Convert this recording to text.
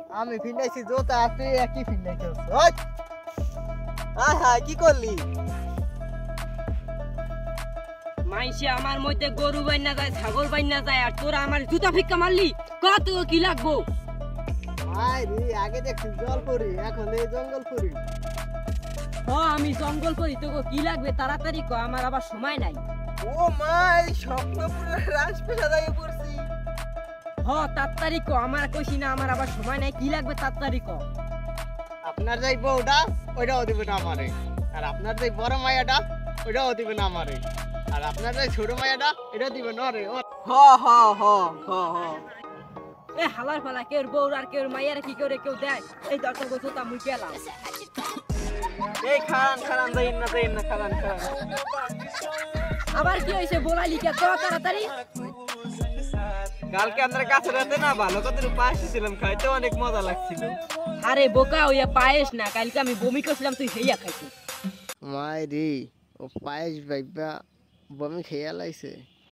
আমি ফিন্দাইছি জোতা তুই একই ফিন্দাইছিস ওই হায় হায় কি করলি মাইসে আমার মধ্যে গরু বাইনা যায় ছাগল বাইনা যায় আর তোরা আমার জুতা ফিক্কা মারলি কত কি লাগবো আয় রে আগে দেখছি জল করি এখন এই জঙ্গল করি আমি জঙ্গল করি তোকে কি লাগবে তাড়াতাড়ি ক আমার আবার সময় নাই ও মাই স্বপ্নপুরের রাজপ্রাসাদে পড়ছি তাড়াতাড়ি ক আমার কইছি না আমার আবার সময় নাই কি লাগবে তাড়াতাড়ি ক আপনার যাই বউটা ওইটাও দিবে না আমারে আর আপনার যাই বড় মায়াটা ওইটাও দিবে না আমারে আর আপনার যাই ছোট মায়াটা এটাও দিবে না রে হ হ হ হ হ এ হালার ফালা কেউ বউর আর কেউ মাইয়ার কি করে কেউ দেয় এই দরকার বলছো তা মুই গেলাম এই খান খান দেন না খান আবার কি হইছে বলাইলি কে তো তাড়াতাড়ি কালকে আপনার কাছে রাতে না ভালো কত পায়েস ছিলাম খাইতে অনেক মজা লাগছিল আরে বোকা হইয়া পায়েস না কালকে আমি বমি করছিলাম তুই হেইয়া খাইছিস মাই রে ও পায়েস ভাইবা বমি খেয়ে লাইছে